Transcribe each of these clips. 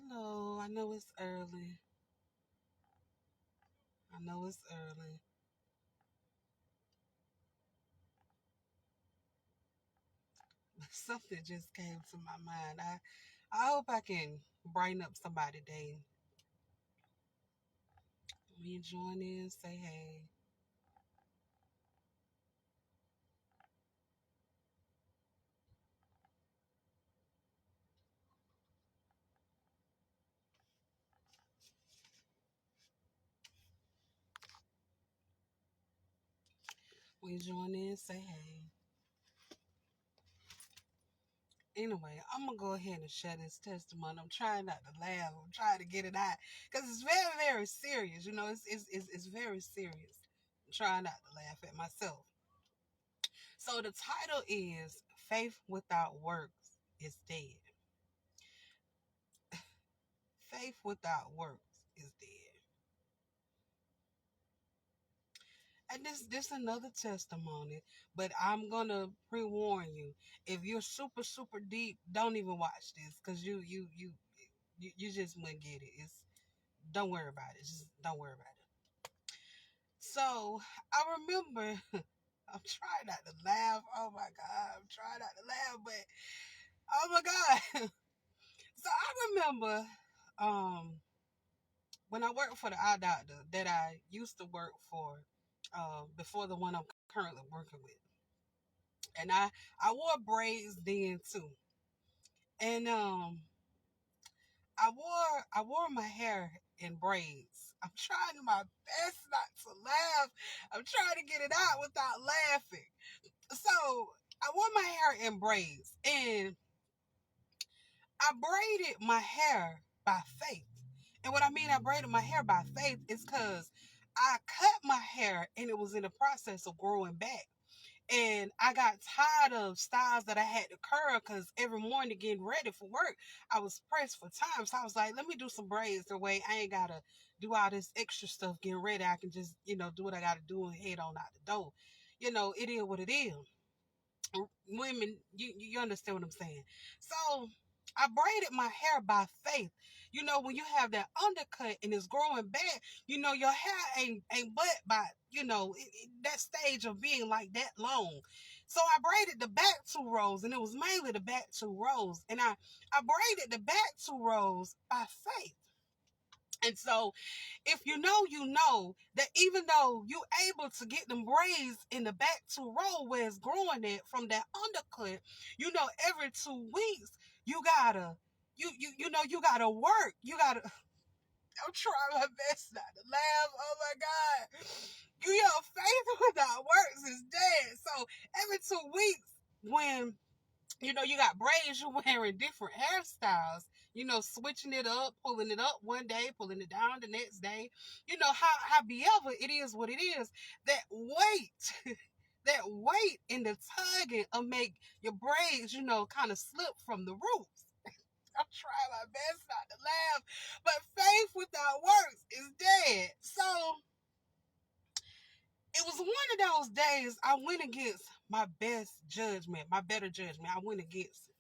Hello, I know it's early. I know it's early. But something just came to my mind. I hope I can brighten up somebody's day. When you join in, say hey. When you join in, say hey. Anyway, I'm gonna go ahead and share this testimony. I'm trying not to laugh. I'm trying to get it out because it's very, very serious. It's very serious. I'm trying not to laugh at myself. So the title is "Faith Without Works is Dead." Faith without works is dead. And this another testimony, but I'm gonna pre-warn you. If you're super super deep, don't even watch this because you just wouldn't get it. It's Don't worry about it. Just don't worry about it. So I remember I'm trying not to laugh. Oh my god, I'm trying not to laugh, but oh my god. So I remember when I worked for the eye doctor that I used to work for before the one I'm currently working with. And I wore braids then too. And I wore my hair in braids. I'm trying my best not to laugh. I'm trying to get it out without laughing. So I wore my hair in braids and I braided my hair by faith. And what I mean I braided my hair by faith is because I cut my hair and it was in the process of growing back. And I got tired of styles that I had to curl because every morning getting ready for work, I was pressed for time. So I was like, let me do some braids the way I ain't got to do all this extra stuff getting ready. I can just, do what I got to do and head on out the door. It is what it is. Women, you understand what I'm saying. So I braided my hair by faith. When you have that undercut and it's growing back, your hair ain't but by that stage of being like that long. So I braided the back two rows, and it was mainly the back two rows, and I braided the back two rows by faith. And so if you know that even though you able to get them braids in the back to roll where it's growing it from that undercut, every 2 weeks you gotta you gotta work. You gotta I'm trying my best not to laugh. Oh my God. Your faith without works is dead. So every 2 weeks when you got braids, you're wearing different hairstyles, switching it up, pulling it up one day, pulling it down the next day. However, it is what it is. That weight, that weight in the tugging will make your braids, kind of slip from the roots. I'm trying my best not to laugh, but faith without works is dead. So it was one of those days I went against my best judgment, my better judgment. I went against it.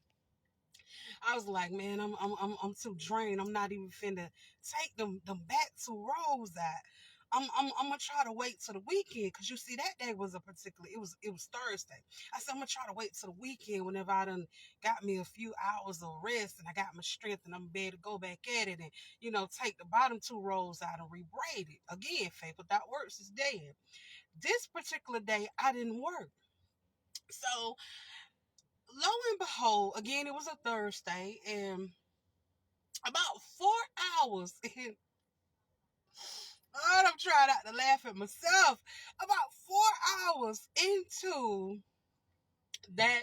I was like, man, I'm too drained. I'm not even finna take them back to rows that. I'm gonna try to wait till the weekend because you see that day was it was Thursday. I said I'm gonna try to wait till the weekend whenever I done got me a few hours of rest and I got my strength and I'm able to go back at it and take the bottom two rows out and rebraid it again. Faith without works is dead. This particular day I didn't work, so lo and behold, again it was a Thursday and about 4 hours in. Oh, I'm trying not to laugh at myself. About 4 hours into that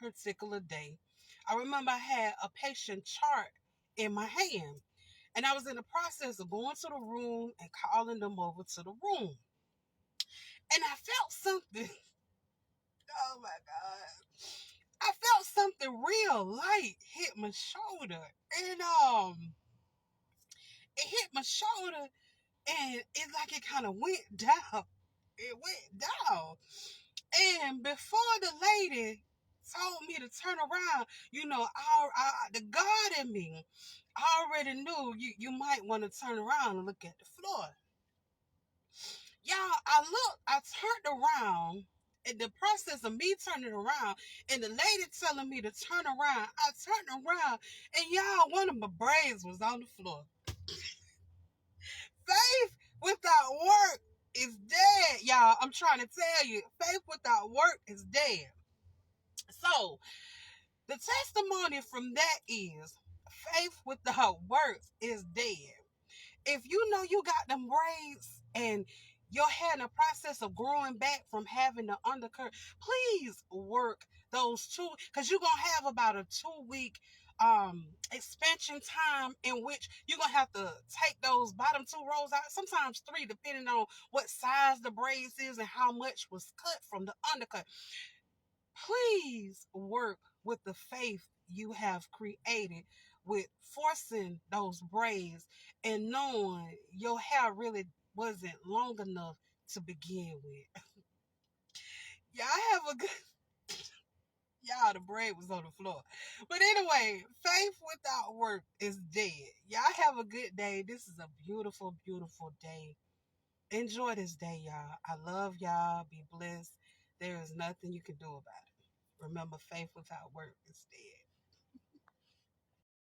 particular day, I remember I had a patient chart in my hand. And I was in the process of going to the room and calling them over to the room. And I felt something. Oh my God. I felt something real light hit my shoulder. And it hit my shoulder and it kind of went down. It went down. And before the lady told me to turn around, the God in me, I already knew you might want to turn around and look at the floor. Y'all, I turned around. In the process of me turning around and the lady telling me to turn around, I turned around and y'all, one of my braids was on the floor. Faith without work is dead, y'all. I'm trying to tell you, faith without work is dead. So, the testimony from that is faith without works is dead. If you know you got them braids and your hair in the process of growing back from having the undercurl, please work those two, because you're gonna have about a 2 week expansion time in which you're gonna have to take those bottom two rows out, sometimes three, depending on what size the braids is and how much was cut from the undercut. Please work with the faith you have created with forcing those braids and knowing your hair really wasn't long enough to begin with. Y'all have a good y'all, the braid was on the floor. But anyway, faith without work is dead. Y'all have a good day. This is a beautiful, beautiful day. Enjoy this day, y'all. I love y'all. Be blessed. There is nothing you can do about it. Remember, faith without work is dead.